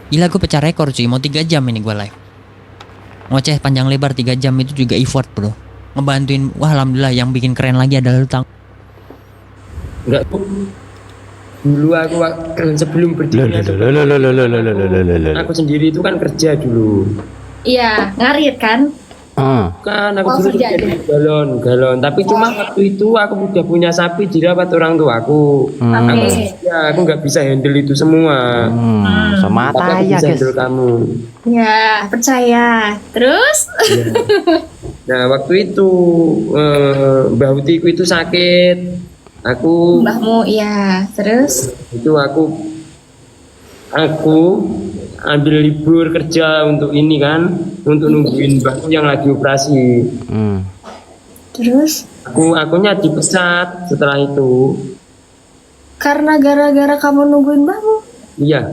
Gila gue pecah rekor cuy, mau 3 jam ini gue live. Ngoceh panjang lebar 3 jam itu juga effort bro. Ngebantuin, wah alhamdulillah yang bikin keren lagi adalah lu tang. Enggak, dulu aku sebelum berdirinya aku sendiri itu kan kerja dulu. Iya, ngarit kan? Kan aku Oh, dulu kerja jadi galon. Tapi cuma waktu itu aku udah punya sapi dirawat orang tua aku. Oke. Aku nggak bisa handle itu semua. Sama Tapi aku ya bisa guys. handle kamu. Ya, percaya. Terus? Nah waktu itu Mbah Utiku itu sakit. Aku Mbahmu, iya. Terus? itu aku ambil libur kerja untuk ini kan, untuk nungguin mbahku yang lagi operasi. Terus? Akunya dipecat setelah itu. Karena gara-gara kamu nungguin mbahmu? Iya,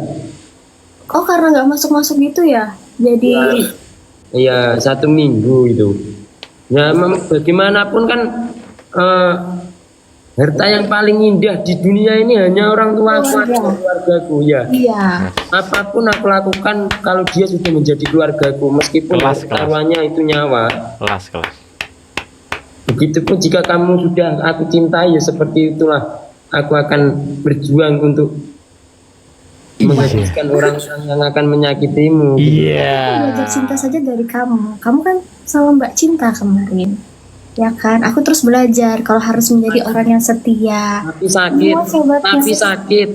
Oh, karena nggak masuk-masuk gitu ya? Jadi, iya 1 minggu itu. Ya bagaimanapun kan harta yang paling indah di dunia ini hanya orang tua aku atau keluargaku ya. iya. Apapun aku lakukan kalau dia sudah menjadi keluargaku, meskipun Kelas. taruhannya itu nyawa. Kelas. Begitupun jika kamu sudah aku cintai ya seperti itulah. Aku akan berjuang untuk menghabiskan orang-orang yang akan menyakitimu. Iya. Belajar cinta saja dari kamu. Kamu kan sama Mbak Cinta kemarin. Ya kan? Aku terus belajar kalau harus menjadi orang yang setia. Tapi sakit, Semua sobatnya. tapi sakit.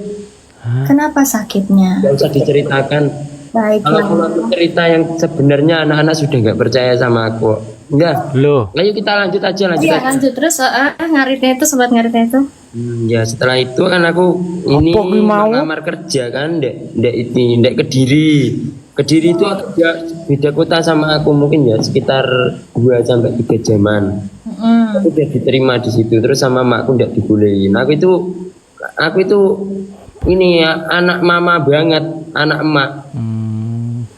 Kenapa sakitnya? Gak usah diceritakan. Kalau Baiklah. aku cerita yang sebenarnya anak-anak sudah nggak percaya sama aku. Enggak. Loh. Ayo kita lanjut aja. Iya, lanjut terus. Ngaritnya itu, sobat ngaritnya itu. Ya setelah itu kan aku ini Apa gue mau? melamar kerja kan, ndek Kediri. Kediri itu beda kota sama aku mungkin ya sekitar 2 sampai 3 jaman. Aku udah diterima di situ terus sama makku ndak dibolehin. Aku itu ini ya anak mama banget, anak emak.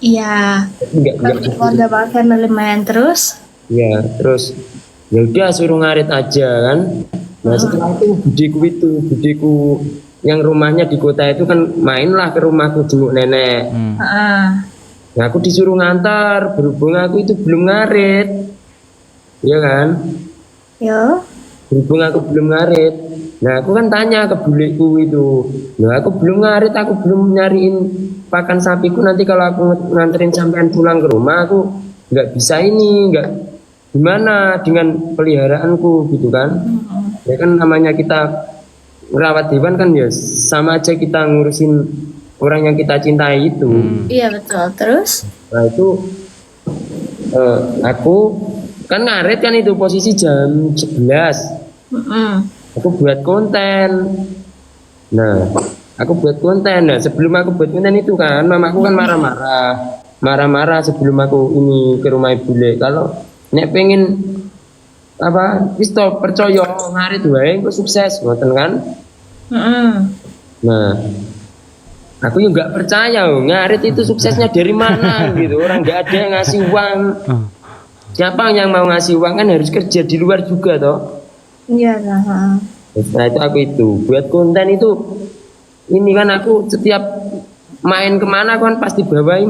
Iya. Enggak Keluarga banget family man. Terus? ya terus ya udah suruh ngarit aja kan. Nah setelah itu budeku yang rumahnya di kota itu kan mainlah ke rumahku jenguk nenek. Nah aku disuruh ngantar berhubung aku itu belum ngarit, ya kan? Yo. Berhubung aku belum ngarit. Nah aku kan tanya ke buleku itu, nah aku belum ngarit, aku belum nyariin pakan sapiku, nanti kalau aku nganterin sampean pulang ke rumah aku nggak bisa ini, nggak gimana dengan peliharaanku gitu kan? Ya kan namanya kita merawat hewan kan ya sama aja kita ngurusin orang yang kita cintai itu. Iya betul. Terus? Nah itu aku kan ngarit kan itu posisi jam 11. Aku buat konten. Nah sebelum aku buat konten itu kan mamaku kan marah-marah sebelum aku ini ke rumah ibu le. Kalau nek pengen apa pistol percaya ngarit wae engko sukses ngoten kan. Nah aku juga nggak percaya ngarit itu suksesnya dari mana gitu, orang nggak ada yang ngasih uang. Siapa yang mau ngasih uang kan harus kerja di luar juga toh. Iya lah. Nah itu aku itu buat konten itu ini kan aku setiap main kemana kan pasti bawa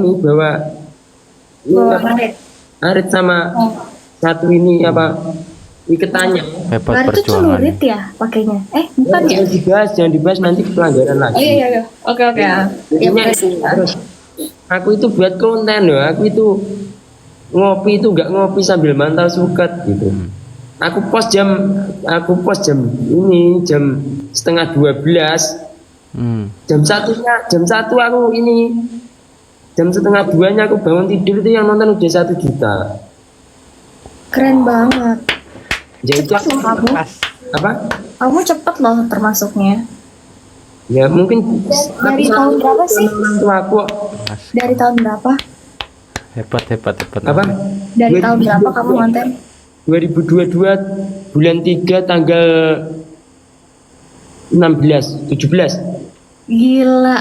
ngarit sama satu ini apa iketannya. Hebat Ngarit itu perjuangan. celurit ya pakainya? Bukan ya? Jangan dibahas nanti pelanggaran lagi. Iya. Oke. Ya, Intinya itu, terus aku itu buat konten loh, aku itu ngopi itu nggak ngopi sambil mantau suket gitu. Aku post jam ini jam 11:30. Jam 1 aku ini jam 1:30 aku bangun tidur itu yang nonton udah 1 juta. Keren banget. Jadi itu aku Kamu, apa? kamu cepet loh termasuknya. Ya mungkin Dari tahun berapa sih? orang tua aku Dari tahun berapa? Hebat. apa? Dari tahun berapa kamu konten? 2022 bulan 3 tanggal 17. Gila,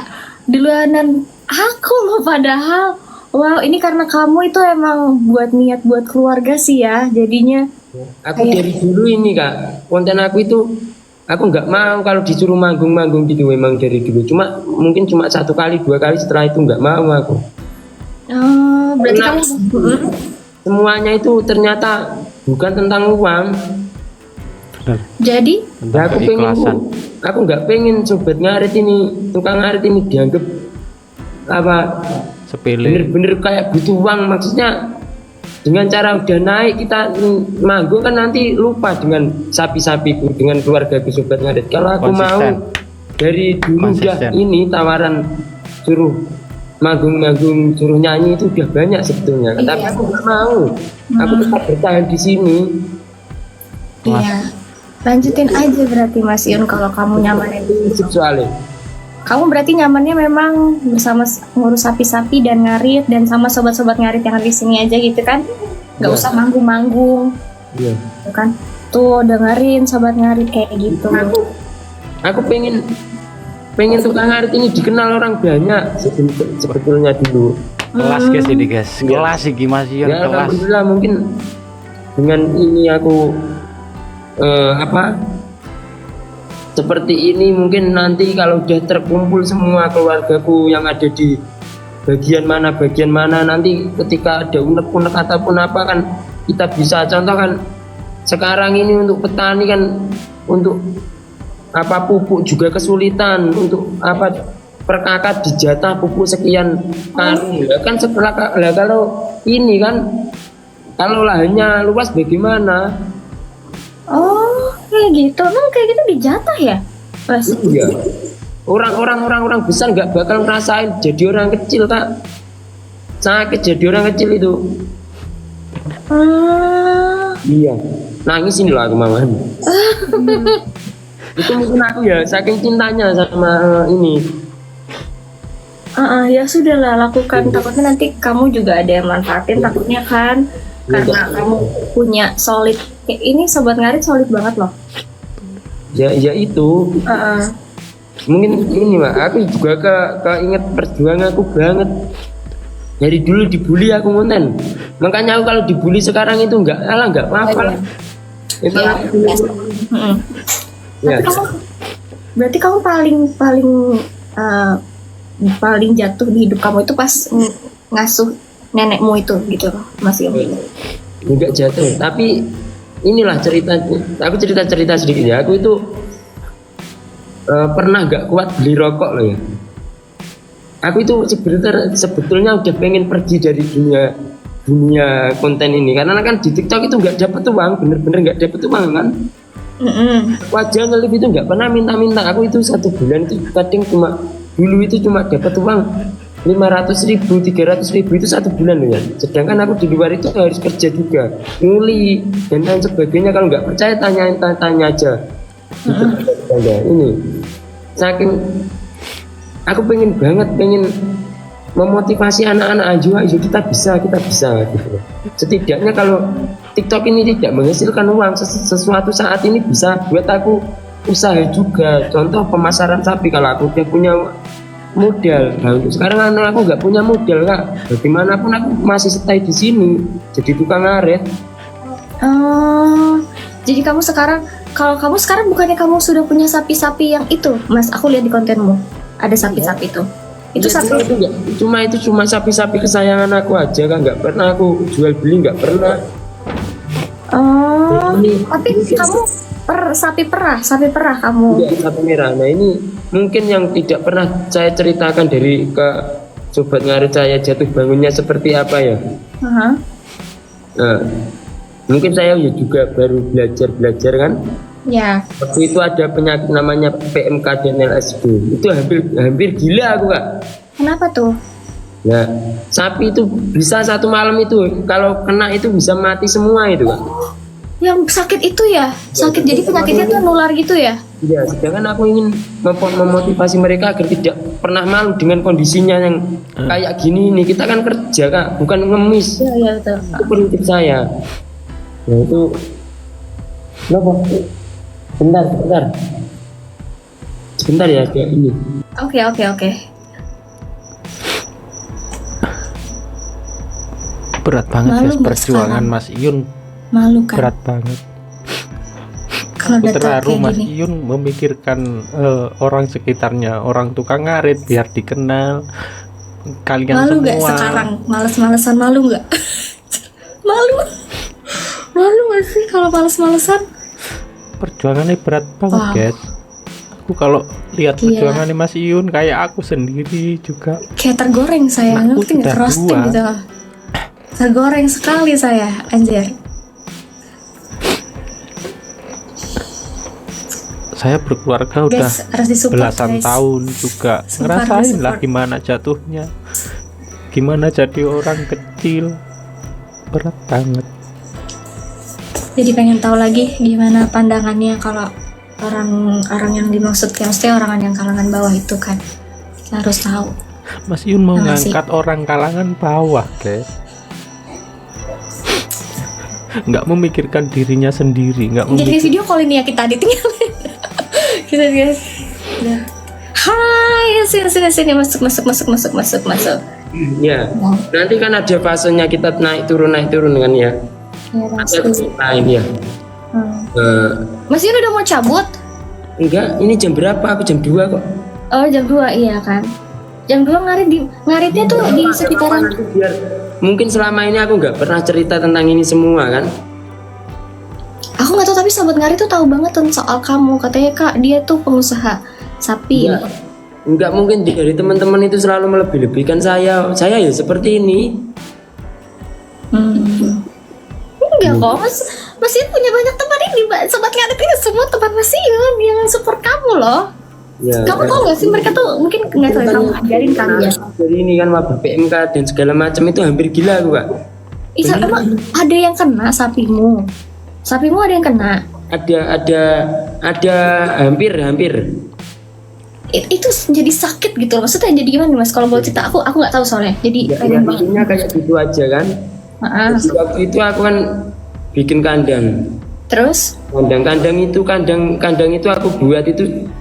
duluanan aku loh padahal. Wow, ini karena kamu itu emang buat niat buat keluarga sih ya, jadinya. Aku dari dulu ini kak konten aku itu aku nggak mau kalau disuruh manggung-manggung gitu memang dari dulu. Mungkin cuma 1 kali 2 kali, setelah itu nggak mau aku. Oh, berarti Karena kamu semuanya itu ternyata bukan tentang uang. Benar. jadi Ya, Tentang keikhlasan. aku nggak pengen sobat ngarit ini, tukang ngarit ini dianggap apa Sepele. bener-bener kayak butuh uang. Maksudnya dengan cara udah naik kita manggung kan nanti lupa dengan sapi-sapiku, dengan keluargaku sobat ngarit. Kalau aku mau Konsisten. dari dulu udah Konsisten. ini tawaran suruh manggung-manggung, suruh nyanyi itu udah banyak sebetulnya. Iya. Tapi aku nggak mau, aku tetap bertahan di sini. iya. Lanjutin aja berarti Mas Yun kalau kamu nyamannya di situ. Soalnya Kamu berarti nyamannya memang bersama ngurus sapi-sapi dan ngarit dan sama sobat-sobat ngarit yang ada di sini aja gitu kan? Nggak Iya. usah manggung-manggung, iya. gitu kan? Tuh dengerin sobat ngarit kayak gitu. Aku pengen tukang ngarit ini dikenal orang banyak sebetulnya dulu. Kelas guys ini guys. Kelas iki Mas Yun, Ya kelas. alhamdulillah mungkin dengan ini aku seperti ini, mungkin nanti kalau udah terkumpul semua keluargaku yang ada di bagian mana nanti ketika ada unek-unek ataupun apa kan kita bisa contoh kan. Sekarang ini untuk petani kan untuk apa pupuk juga kesulitan, untuk apa per kakak dijatah pupuk sekian karung ya kan. Setelah lah kalau ini kan kalau lahannya luas bagaimana? Oh, kayak gitu. Emang kayak gitu dijatah ya, Mas? Iya. Orang besar nggak bakal ngerasain jadi orang kecil, Kak. Sakit jadi orang kecil itu. Iya. Nangis ini loh aku maman. Itu mungkin aku ya saking cintanya sama ini. Ya sudah lah, lakukan. Takutnya nanti kamu juga ada yang manfaatin, takutnya kan. Karena kamu punya solid. Kayak ini sobat ngarit solid banget loh. Ya itu. Mungkin ini Mbak, aku juga keinget perjuangan aku banget. Dari dulu dibully aku konten. Makanya aku kalau dibully sekarang itu nggak apa-apa. Itu Ya. ya. Tapi kamu, berarti kamu paling jatuh di hidup kamu itu pas ngasuh nenekmu itu gitu, Mas Yom. Enggak jatuh, tapi inilah cerita. Aku cerita sedikit ya. Aku itu pernah nggak kuat beli rokok loh ya. Aku itu sebetulnya udah pengen pergi dari dunia konten ini, karena kan di TikTok itu nggak dapet uang, bener-bener nggak dapet uang kan. Wajah ngelip itu nggak pernah minta-minta. Aku itu 1 bulan itu kadang dulu itu cuma dapat uang 500.000, 300.000 itu 1 bulan loh ya. Sedangkan aku di luar itu harus kerja juga, nguli dan lain sebagainya. Kalau nggak percaya tanya aja. Ini saking aku pengen memotivasi anak-anak, ayo kita bisa gitu. Setidaknya kalau TikTok ini tidak menghasilkan uang, sesuatu saat ini bisa buat aku usaha juga. Contoh pemasaran sapi, kalau aku udah punya modal. Nah, untuk sekarang aku nggak punya modal, Kak. Bagaimanapun aku masih stay di sini jadi tukang ngarit. Jadi kalau kamu sekarang bukannya kamu sudah punya sapi-sapi yang itu, Mas? Aku lihat di kontenmu ada sapi-sapi itu. Itu Ya, sapi. cuma sapi-sapi kesayangan aku aja, Kak. Nggak pernah aku jual beli, nggak pernah. Tapi kamu sapi perah kamu. Tidak, sapi merah. Nah ini mungkin yang tidak pernah saya ceritakan dari ke sobat ngarit saya jatuh bangunnya seperti apa ya. Nah, mungkin saya juga baru belajar kan. Ya. Waktu itu ada penyakit namanya PMK dan LSD. Itu hampir gila aku, Kak. Kenapa tuh? Nah, sapi itu bisa 1 malam itu kalau kena itu bisa mati semua itu, Kak. Yang sakit itu ya? Sakit jadi penyakitnya tuh nular gitu ya? Ya, sedangkan aku ingin memotivasi mereka agar tidak pernah malu dengan kondisinya yang kayak gini ini. Kita kan kerja, Kak, bukan ngemis. Iya betul. Itu prinsip saya. Nah itu kenapa? Sebentar ya, kayak ini. Oke. Berat banget Malu guys nggak perjuangan sekarang? Mas Yun. Malu kan? Berat banget. Kalau Aku udah tahu terharu kayak Mas gini. Iyun memikirkan orang sekitarnya, orang tukang ngarit biar dikenal kalian Malu nggak semua. sekarang? Males-malesan malu nggak? Malu. Malu nggak sih kalau males-malesan? Perjuangannya berat banget Wow. guys. Aku kalau lihat Iya. perjuangannya Mas Iyun kayak aku sendiri juga. Kayak tergoreng saya, Aku ngerti nggak? sudah Roasting dua. gitu. Tergoreng sekali saya, anjir. Saya berkeluarga udah Guys, harus disupport belasan guys. tahun juga, Sumpah, ngerasain harus lah support. gimana jatuhnya, gimana jadi orang kecil, berat banget. Jadi pengen tahu lagi gimana pandangannya kalau orang yang dimaksud maksudnya orang yang kalangan bawah itu kan. Kita harus tahu. Mas Yun mau Nah, sih. ngangkat orang kalangan bawah guys, nggak memikirkan dirinya sendiri, nggak Jadi memikir. video call ini ya kita ditinggalin. Kita guys. Udah. Hai, sini masuk. Ya, nanti kan ada fasenya kita naik turun kan ya. Ya, Ada pasti. lain ya. Mas Yun udah mau cabut? Enggak, ini jam berapa? Aku jam 2 kok. Oh, jam 2 iya kan. Jam 2 ngaritnya tuh di sekitaran. Biar mungkin selama ini aku nggak pernah cerita tentang ini semua kan. Aku nggak tahu tapi sobat ngarit tuh tahu banget tuh soal kamu. Katanya Kak, dia tuh pengusaha sapi. Enggak mungkin dari teman-teman itu selalu melebih-lebihkan saya. Saya ya seperti ini. Enggak kok, Mas Yun punya banyak teman ini, Mbak. Sobat ngarit ini semua teman Mas Yun yang support kamu loh. Ya, Kamu tahu nggak sih mereka tuh mungkin nggak tahu kamu ajarin kali ya. Dari ini kan wabah PMK dan segala macam itu hampir gila aku, Kak. Isa, emang ada yang kena sapimu? Sapimu ada yang kena? Ada hampir. Itu jadi sakit gitu loh. Maksudnya jadi gimana Mas? Kalau mau cerita aku nggak tahu soalnya. Jadi Ya, pengen banget. intinya kayak gitu aja kan. Maaf. Terus waktu itu aku kan bikin kandang. Terus? Kandang itu aku buat itu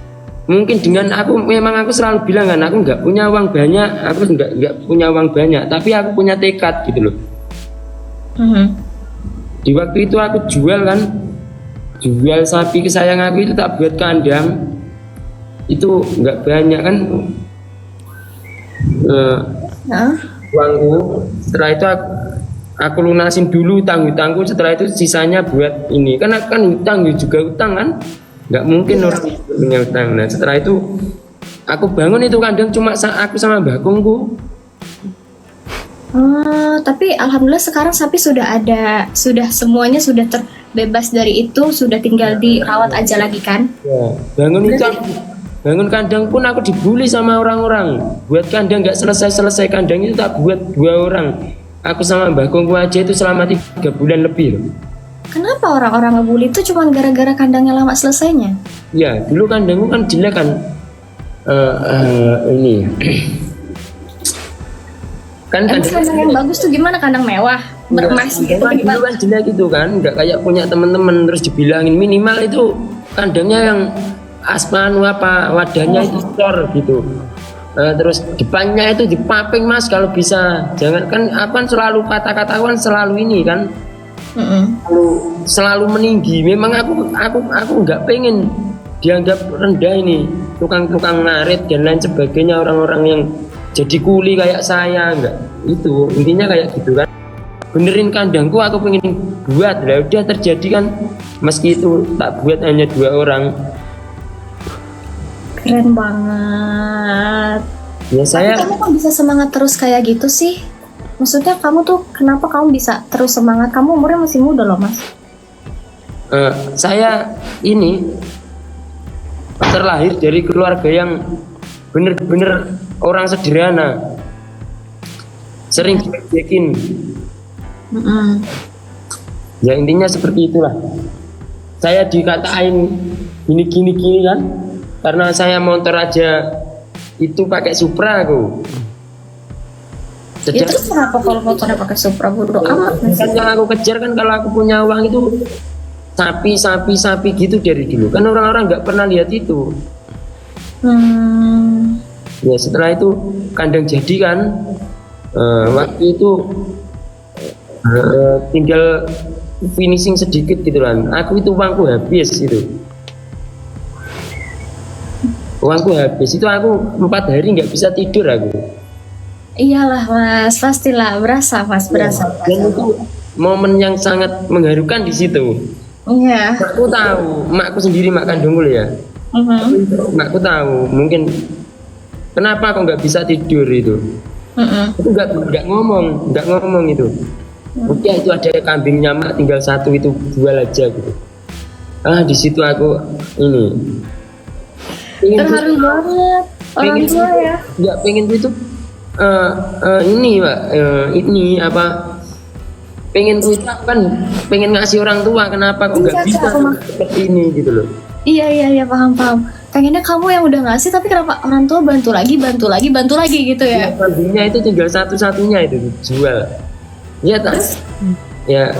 mungkin dengan memang aku selalu bilang kan aku nggak punya uang banyak, aku nggak punya uang banyak, tapi aku punya tekad gitu loh. Di waktu itu aku jual sapi kesayangan aku itu tak buat kandang itu nggak banyak kan Nah, uangku. Setelah itu aku lunasin dulu utang-utangku, setelah itu sisanya buat ini kan hutang juga utang kan, nggak mungkin orang punya utang. Nah setelah itu aku bangun itu kandang cuma aku sama mbakungku. tapi alhamdulillah sekarang sapi sudah semuanya sudah terbebas dari itu, sudah tinggal dirawat aja lagi kan? Ya, bangun kandang pun aku dibully sama orang-orang. Buat kandang nggak selesai kandang itu tak buat 2 orang. Aku sama mbakungku aja itu selama 3 bulan lebih loh. Kenapa orang-orang ngebully itu cuma gara-gara kandangnya lama selesainya? Ya dulu kandangku kan jelek kan. Ini kan Emang kandang yang bagus tuh gimana? Kandang mewah, beremas gitu kan dulu gimana? kan jelek gitu kan, nggak kayak punya teman-teman terus dibilangin minimal itu kandangnya yang aspan wadahnya itu cor gitu. Terus depannya itu dipaping Mas kalau bisa, jangan kan apa selalu kata-kata kan selalu ini kan selalu meninggi. Memang aku nggak pengen dianggap rendah ini tukang-tukang ngarit dan lain sebagainya, orang-orang yang jadi kuli kayak saya, enggak. Itu intinya kayak gitu kan. Benerin kandangku aku pengen buat, lah udah terjadi kan, meski itu tak buat hanya 2 orang. Keren banget. Ya saya Kamu kok bisa semangat terus kayak gitu sih? Maksudnya kamu tuh kenapa kamu bisa terus semangat? Kamu umurnya masih muda loh Mas. saya ini terlahir dari keluarga yang bener-bener orang sederhana, sering diledekin. Ya intinya seperti itulah. Saya dikatain gini kan, karena saya motor aja itu pakai Supra aku. Ya terus kenapa kalau motornya pakai Supra bodo amat? Kan yang aku kejar kan kalau aku punya uang itu sapi gitu dari dulu. Kan orang-orang nggak pernah lihat itu. Ya setelah itu kandang jadi kan, waktu itu tinggal finishing sedikit gitu kan. Aku itu uangku habis itu. Uangku habis itu aku 4 hari nggak bisa tidur aku. Iyalah mas, pastilah berasa mas, berasa. Dan itu momen yang sangat mengharukan di situ. Iya. Makku tahu, makku sendiri mak kandungku ya. Makku tahu, mungkin kenapa kok nggak bisa tidur itu. Itu nggak ngomong itu. Mungkin itu ada kambingnya mak tinggal satu itu jual aja gitu. Di situ aku ini. Terharu banget orang tua ya. Nggak pengen itu. Ini pak, ini apa? Pengen tuh kan, pengen ngasih orang tua, kenapa kok nggak bisa seperti ini gitu loh? Iya paham. Pengennya kamu yang udah ngasih, tapi kenapa orang tua bantu lagi gitu ya? Kambingnya itu tinggal satu-satunya itu jual. Ya tak? Ya.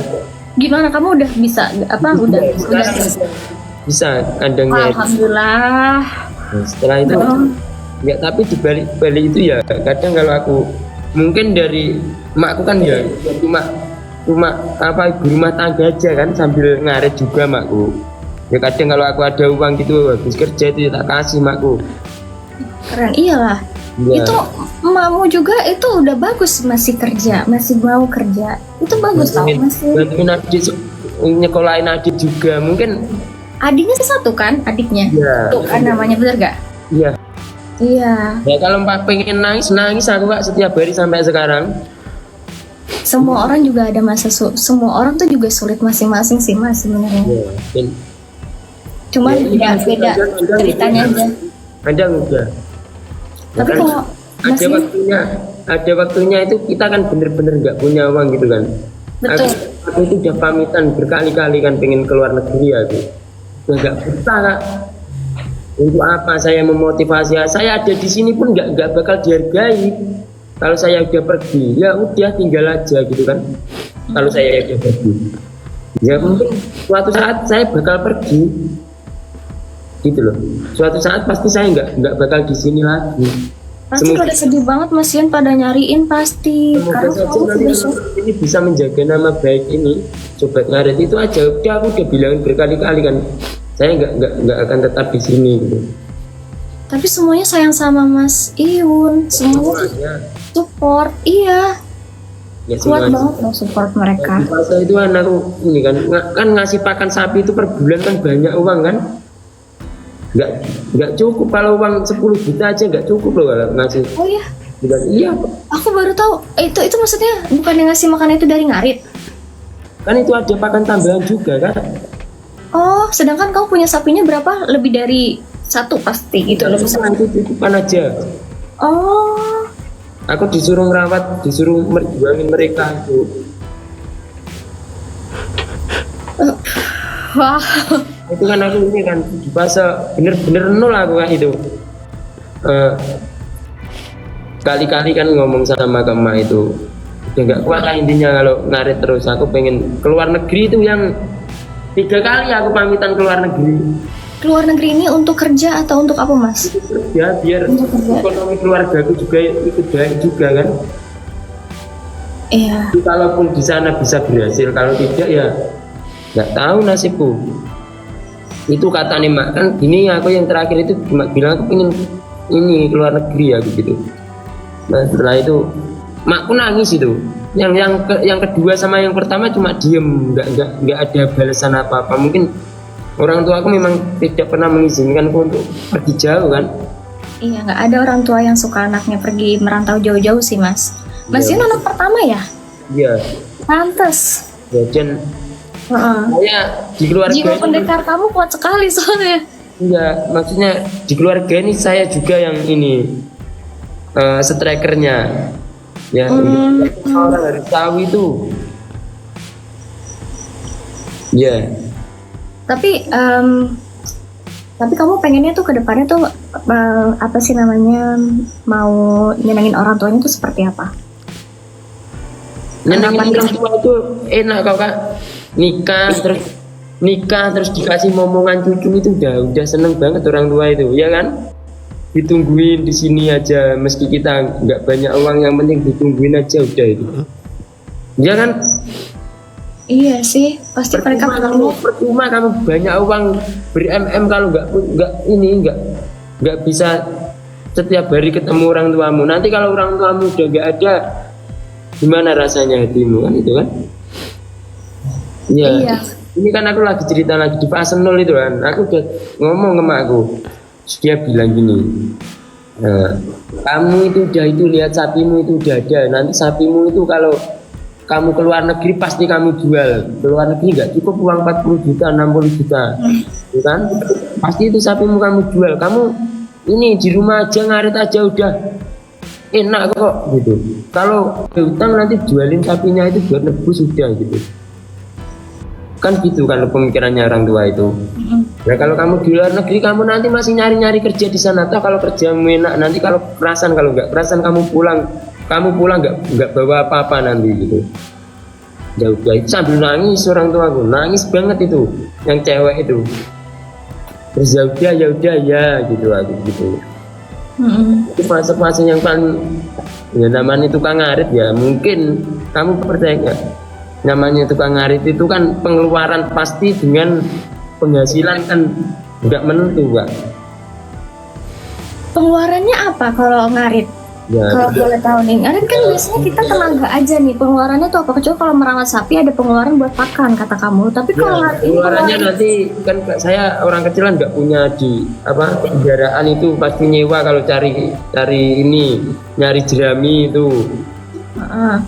Gimana kamu udah bisa apa? Udah bisa kandangnya. Alhamdulillah. Nah, setelah itu. Ya tapi dibalik itu ya kadang kalau aku mungkin dari makku kan ya cuma apa ibu rumah tangga aja kan sambil ngaret juga makku. Ya kadang kalau aku ada uang gitu habis kerja itu ya tak kasih makku. Keren iyalah. Ya. Itu emakmu juga itu udah bagus masih kerja, masih mau kerja. Itu bagus tau masih. Bantuin adik nyekolahin adik juga mungkin. Adiknya satu kan adiknya. Ya. Tuh kan namanya bener gak? Iya. Iya. Ya kalau Mbak pengen nangis aku Kak setiap hari sampai sekarang. Semua orang juga ada semua orang tuh juga sulit masing-masing sih mas sebenarnya. Ya, Cuman beda ceritanya aja. Kadang udah. Tapi kan kalau masih ada waktunya itu kita kan bener-bener nggak punya uang gitu kan. betul. Aku itu udah pamitan berkali-kali kan pengen keluar negeri aku. Udah nggak bisa Kak. Untuk apa saya memotivasi? Saya ada di sini pun nggak bakal dihargai. Kalau saya udah pergi, ya udah tinggal aja gitu kan. Kalau saya udah pergi, ya mungkin suatu saat saya bakal pergi, gitu loh. Suatu saat pasti saya nggak bakal di sini lagi. Pasti pada sedih banget Mas Yun, pada nyariin pasti. Karena kamu ini bisa menjaga nama baik ini, Sobat Ngaret itu aja. Udah aku udah bilangin berkali-kali kan. Saya nggak akan tetap di sini gitu. Tapi semuanya sayang sama Mas Iun, semuanya support, iya. Ya, kuat banget loh support mereka. Di fase itu kan aku ini kan ngasih pakan sapi itu per bulan kan banyak uang kan. Nggak cukup kalau uang 10 juta aja nggak cukup loh kalau ngasih. Oh iya. Iya. Aku baru tahu. Itu maksudnya bukan yang ngasih makan itu dari ngarit. Kan itu ada pakan tambahan juga kan. Oh, sedangkan kamu punya sapinya berapa? Lebih dari satu pasti gitu loh. Nanti titipan aja. Oh. Aku disuruh merawat, disuruh merjuangin mereka itu. Wah. Itu kan aku ini kan di fase bener-bener nol aku kan itu. Kali-kali kan ngomong sama Kema itu udah nggak kuat lah intinya kalau ngarit terus. Aku pengen keluar negeri itu yang 3 kali aku pamitan keluar negeri. Keluar negeri ini untuk kerja atau untuk apa Mas? Ya biar ekonomi keluarga aku juga ikut baik juga kan. Iya. Kalaupun di sana bisa berhasil, kalau tidak ya nggak tahu nasibku. Itu kata nih mak kan gini, aku yang terakhir itu mak bilang aku pengen ini keluar negeri ya gitu. Nah setelah itu makku nangis itu. Yang kedua sama yang pertama cuma diem, nggak ada balasan apa-apa. Mungkin orang tua aku memang tidak pernah mengizinkanku untuk pergi jauh kan. Iya, nggak ada orang tua yang suka anaknya pergi merantau jauh-jauh sih Mas. Mas Yun anak pertama ya? Iya. Pantes. Ya, dan saya di keluarga jiwa ini, pendekar kamu kuat sekali soalnya. iya, maksudnya di keluarga ini saya juga yang ini strikernya. Ya, orang harus tahu itu. Ya. Tapi kamu pengennya tuh ke depannya tuh apa sih namanya, mau nyenengin orang tuanya tuh seperti apa? Nyenengin orang tua itu enak kok Kak. Nikah terus dikasih momongan cucu itu udah seneng banget orang tua itu, ya kan? Ditungguin di sini aja meski kita nggak banyak uang, yang penting ditungguin aja udah itu. Ya kan? Iya sih, pasti mereka perlu. Percuma kamu banyak uang ber-MM kalau nggak bisa setiap hari ketemu orang tuamu. Nanti kalau orang tuamu udah nggak ada, gimana rasanya hatimu kan itu kan? Ya, Iya. ini kan aku lagi cerita lagi di fase 0 itu kan. Aku udah ngomong sama aku, dia bilang gini, kamu itu udah itu lihat sapimu itu udah ada. Nanti sapimu itu kalau kamu keluar negeri pasti kamu jual. Keluar negeri nggak cukup uang 40 juta, 60 juta, gitu kan? Pasti itu sapimu kamu jual. Kamu ini di rumah aja ngarit aja udah enak kok gitu. Kalau hutang nanti jualin sapinya itu buat nebus sudah gitu. Kan gitu kan pemikirannya orang tua itu. Ya kalau kamu di luar negeri kamu nanti masih nyari-nyari kerja di sana. Atau kalau kerja enak nanti kalau kerasan, kalau nggak kerasan kamu pulang nggak bawa apa-apa nanti gitu. Ya udah itu sambil nangis orang tuaku, nangis banget itu yang cewek itu. Terus ya udah gitu aku gitu. Itu fase-fase yang paling ya namanya tukang ngarit ya, mungkin kamu percaya nggak, namanya tukang ngarit itu kan pengeluaran pasti dengan penghasilan kan nggak menentu Kak. Pengeluarannya apa kalau ngarit? Ya, Kalau boleh tahu nih, ngarit kan biasanya kita tenaga aja nih. Pengeluarannya tuh apa? Kecuali kalau merawat sapi ada pengeluaran buat pakan kata kamu. Tapi kalau ngarit ini pengeluarannya nanti kan saya orang kecil kan nggak punya di apa kendaraan itu pasti nyewa kalau cari ini nyari jerami itu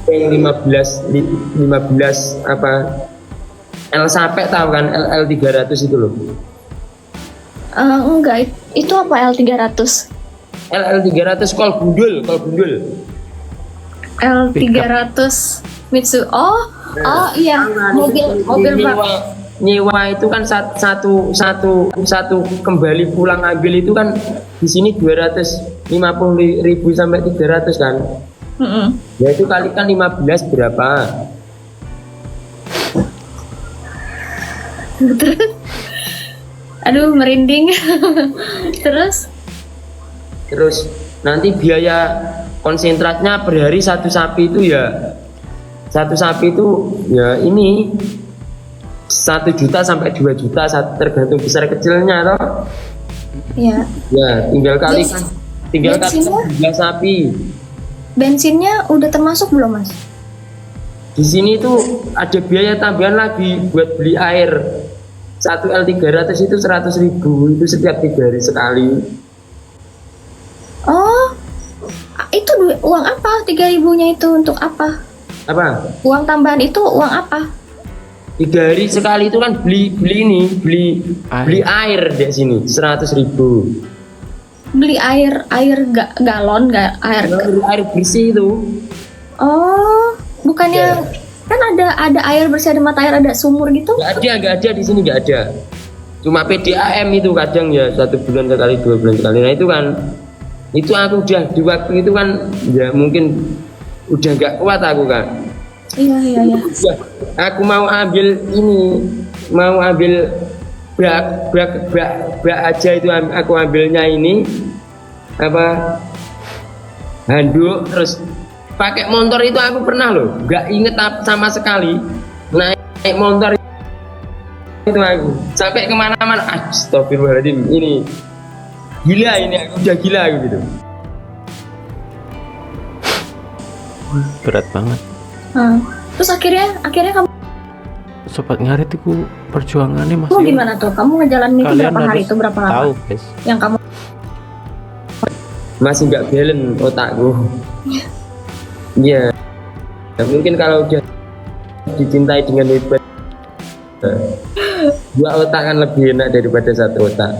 yang 15 apa L sampai tahu kan L 300 itu loh. enggak, itu apa L300? L 300 kol bundul. L300 Mitsu. Oh iya, mobil bak. Nyewa itu kan satu kembali pulang ambil itu kan di sini 250.000 sampai 300 kan. Ya itu kalikan 15 berapa? Aduh merinding. Terus Nanti biaya konsentratnya per hari satu sapi itu ya ini 1 juta sampai 2 juta tergantung besar kecilnya toh. ya, Ya tinggal kali bensinnya? 3 sapi. bensinnya udah termasuk belum Mas? Di sini tuh ada biaya tambahan lagi buat beli air. 1 L300 itu 100.000 itu setiap 3 hari sekali. Oh, itu uang apa? 3.000-nya itu untuk apa? Apa? Uang tambahan itu uang apa? 3 hari sekali itu kan beli air di sini 100.000. Beli air galon, nggak air. Air bersih itu. Oh, bukannya kan ada air bersih, ada mata air, ada sumur gitu? Nggak ada di sini nggak ada. Cuma PDAM itu kadang ya 1 bulan sekali 2 bulan sekali. Nah itu kan itu aku udah di waktu itu kan ya mungkin udah nggak kuat aku kan. Iya. Ya, aku mau ambil brak aja itu aku ambilnya ini apa handuk terus pakai motor itu aku pernah loh nggak inget sama sekali naik motor itu aku sampai kemana-mana. Astagfirullahaladzim, ini gila, ini aku udah gila aku gitu. Berat banget. Terus akhirnya kamu Sobat Ngarit itu perjuangannya masih. kamu gimana tuh? Kamu ngejalanin itu berapa hari itu, berapa lama? Tahu guys. Yang kamu Masih nggak balance otakku. Iya. Ya, mungkin kalau udah dicintai dengan hebat, 2 otak kan lebih enak daripada 1 otak.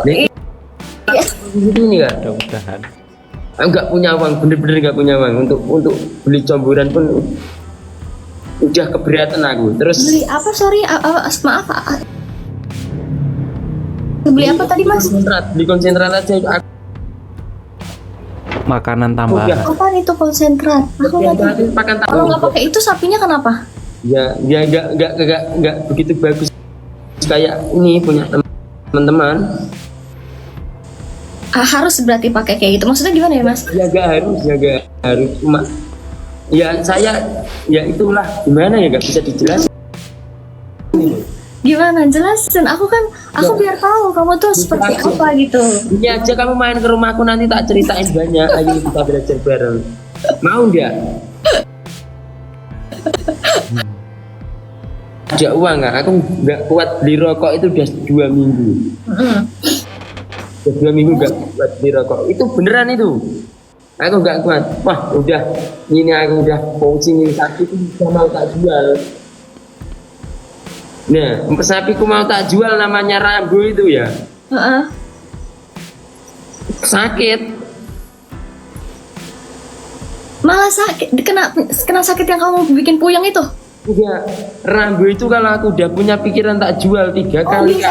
Ini kan Mudah-mudahan. aku nggak punya uang, bener-bener nggak punya uang untuk beli comburan pun udah keberatan aku. Terus beli apa? Sorry, maaf. Beli apa tadi Mas? beli konsentrat aja aku. Makanan tambahan. Apaan itu konsentrat? Aku nggak tahu. Makan Kalau nggak pakai itu sapinya kenapa? ya nggak begitu bagus kayak ini punya teman-teman. Harus berarti pakai kayak gitu. Maksudnya gimana ya Mas? Ya nggak harus cuma ya saya ya itulah gimana ya nggak bisa dijelasin. Gimana jelasin? Aku biar tahu kamu tuh seperti apa gitu. Ini aja kamu main ke rumahku nanti tak ceritain banyak. Ayo kita belajar bareng. Mau nggak? Ada uang nggak? Aku nggak kuat beli rokok itu udah 2 minggu. Udah 2 minggu nggak kuat beli rokok. Itu beneran itu. Aku nggak kuat. Wah udah, ini aku udah pusing ini sakit itu mau tak jual. Nah, sapiku mau tak jual namanya Rambo itu ya. Sakit. Malah sakit, kena sakit yang kamu bikin puyeng itu. Iya, Rambo itu kalau aku udah punya pikiran tak jual 3 kali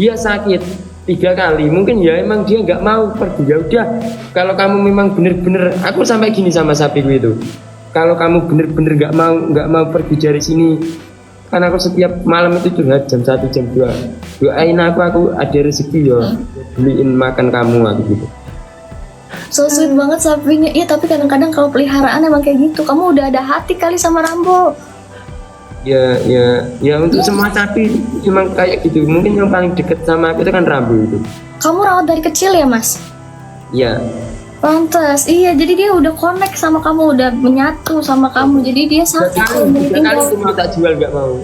dia sakit 3 kali. Mungkin ya emang dia nggak mau pergi. Ya udah, kalau kamu memang bener-bener, aku sampai gini sama sapiku itu. Kalau kamu bener-bener nggak mau pergi dari sini, kan aku setiap malam itu curhat jam 1 jam 2. Doain aku ada rezeki ya, beliin makan kamu aku gitu. So sweet banget sapinya. Iya, tapi kadang-kadang kalau peliharaan emang kayak gitu. Kamu udah ada hati kali sama Rambo. Ya untuk semua sapi emang kayak gitu. Mungkin yang paling deket sama aku itu kan Rambo itu. Kamu rawat dari kecil ya, Mas? Iya. Pantes, iya. Jadi dia udah connect sama kamu, udah menyatu sama kamu. Jadi dia sakit. 3 kali itu mau tak jual nggak mau.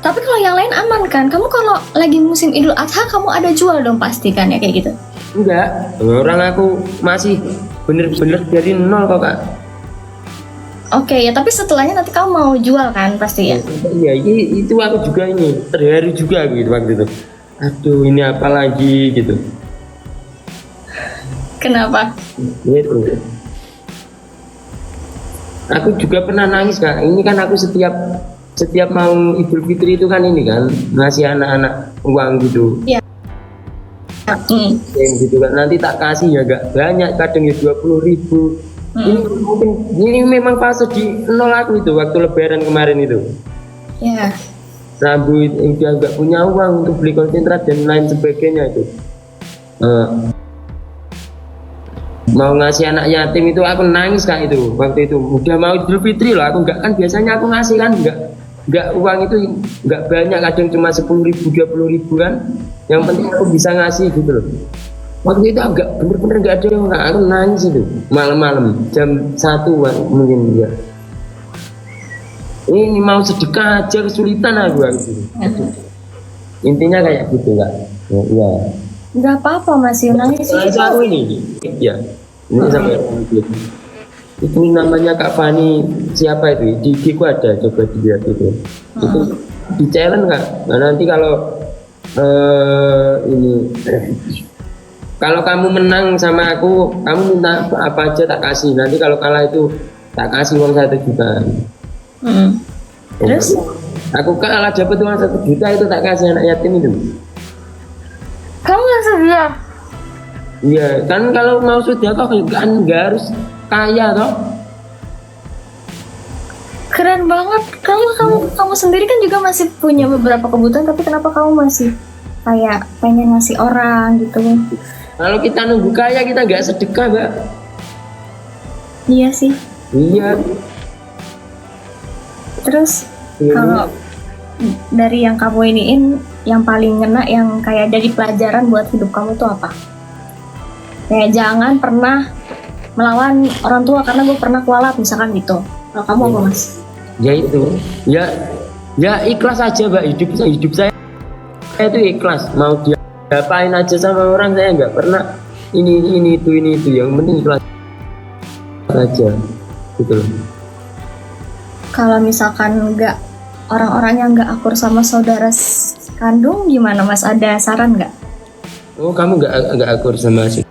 Tapi kalau yang lain aman kan? Kamu kalau lagi musim Idul Adha kamu ada jual dong pasti kan ya kayak gitu? Enggak, orang aku masih bener-bener dari nol kok Kak. Oke ya, tapi setelahnya nanti kamu mau jual kan pasti ya? Iya, itu aku juga ini terharu juga gitu waktu itu. Aduh, ini apa lagi gitu. Kenapa? Gitu. Aku juga pernah nangis Kak. Ini kan aku setiap mau Idul Fitri itu kan ini kan ngasih anak-anak uang gitu. Iya. Gitu kan, nanti tak kasih ya gak banyak, kadang ya 20.000. Ini memang fase di nol aku itu waktu Lebaran kemarin itu. Iya. Rambu udah gak punya uang untuk beli konsentrat dan lain sebagainya itu. Mau ngasih anak yatim itu aku nangis Kak itu waktu itu. Udah mau Idul Fitri loh, aku nggak kan biasanya aku ngasih kan nggak uang itu nggak banyak, kadang cuma 10.000 20.000 kan. Yang penting aku bisa ngasih gitu loh. Waktu itu agak bener-bener nggak ada yang aku nangis itu malam-malam jam 1 mungkin ya. Ini mau sedekah aja kesulitan aku gitu. Intinya kayak gitu Kak. Ya. Nggak apa-apa Mas Yunani sih. Aku ini ya. Ini sampai itu namanya Kak Fani siapa itu di IG ku ada, coba dilihat itu di challenge Kak. Nah, nanti kalau ini kalau kamu menang sama aku, kamu minta apa aja tak kasih. Nanti kalau kalah itu tak kasih uang 1 juta. Terus aku kalah dapat uang 1 juta itu tak kasih anak yatim itu. kamu nggak sedia? Iya kan, kalau mau sudah kok kan nggak harus kaya toh. Keren banget. Kamu sendiri kan juga masih punya beberapa kebutuhan, tapi kenapa kamu masih kayak pengen ngasih orang gitu? Kalau kita nunggu kaya kita nggak sedekah Mbak. Iya sih. Iya. Terus kalau dari yang kamu iniin, yang paling ngena, yang kayak jadi pelajaran buat hidup kamu tuh apa? Kayak jangan pernah melawan orang tua karena gue pernah kualat misalkan gitu. Kalau kamu apa Mas? Ya itu, ya ikhlas aja Mbak, hidup saya itu ikhlas. Mau diapain aja sama orang, saya nggak pernah ini itu, yang penting ikhlas aja gitu loh. Kalau misalkan nggak, orang-orang yang nggak akur sama saudara kandung gimana Mas? Ada saran nggak? Oh, kamu nggak akur sama saudara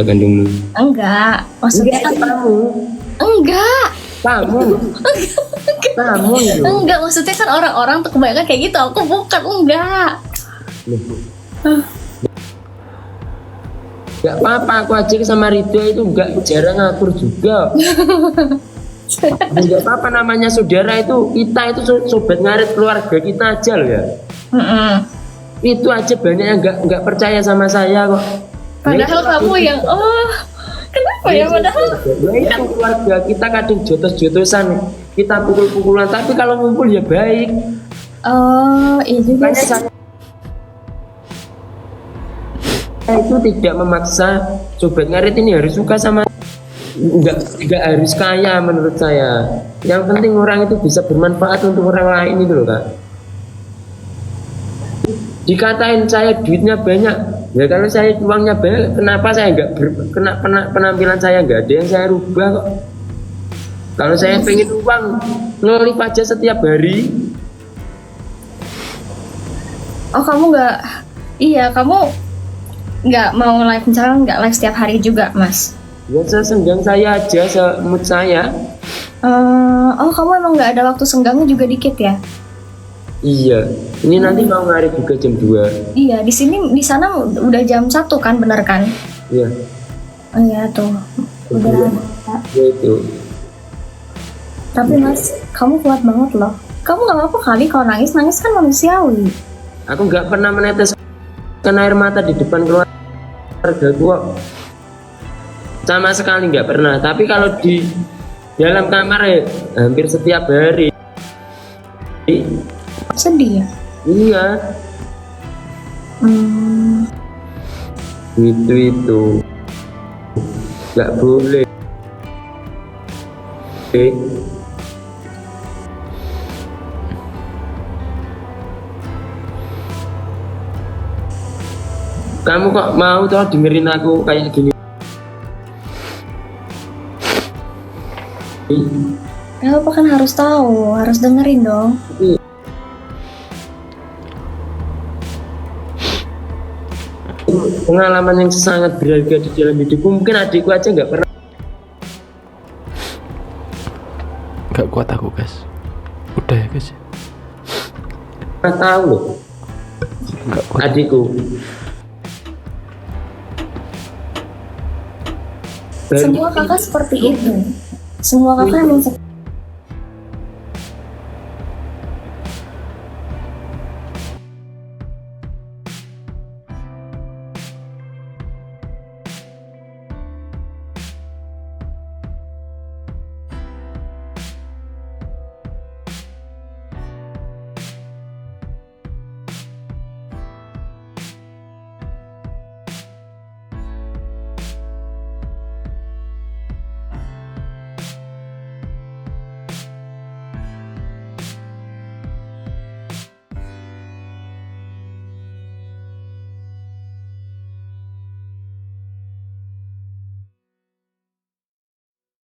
kandungmu? Enggak, maksudnya kan Kamu enggak. Kamu itu. Enggak, maksudnya kan orang-orang tuh kebanyakan kayak gitu. Aku bukan, enggak. Gak apa-apa, aku aja sama Ridho itu nggak jarang akur juga. Nggak apa-apa, namanya saudara itu, kita itu sobat ngarit keluarga kita aja loh ya. Mm-mm. Itu aja banyak yang nggak percaya sama saya kok. Padahal Ya, kamu yang Kenapa ya padahal? Ya itu keluarga kita kadang jotos-jotosan, kita pukul-pukulan, tapi kalau ngumpul ya baik. Oh, iya juga Makanya sih. saya itu tidak memaksa sobat ngarit ini harus suka sama, enggak harus kaya menurut saya. Yang penting orang itu bisa bermanfaat untuk orang lain itu loh Kak. Dikatain saya duitnya banyak, ya kalau saya uangnya banyak, kenapa saya nggak penampilan saya nggak ada yang saya rubah kok. Kalau saya pengen uang ngelip aja setiap hari. Oh, kamu nggak, iya kamu nggak mau live, misalkan nggak live setiap hari juga, Mas? Ya sesenggang saya aja, semut saya. Oh, kamu emang nggak ada waktu senggangnya juga dikit ya? Iya, ini nanti mau ngarit juga jam 2. Iya, di sana udah jam 1 kan, bener kan? Iya, Oh iya tuh, udah Iya. ada. ya itu. Tapi Mas, kamu kuat banget loh. Kamu nggak apa-apa kali kalau nangis kan manusiawi. Aku nggak pernah meneteskan air mata di depan keluarga gua. Sama sekali nggak pernah. Tapi kalau di dalam kamar ya hampir setiap hari. Sedih ya? Iya, Hmm, itu nggak boleh. Kamu kok mau toh dengerin aku kayak gini? kenapa kan harus tahu, harus dengerin dong. Pengalaman yang sangat berharga di dalam hidupku. Mungkin adikku aja nggak pernah kuat aku guys, udah ya guys, tahu loh nggak kuat. adikku. Semua kakak seperti itu. Semua kakak emang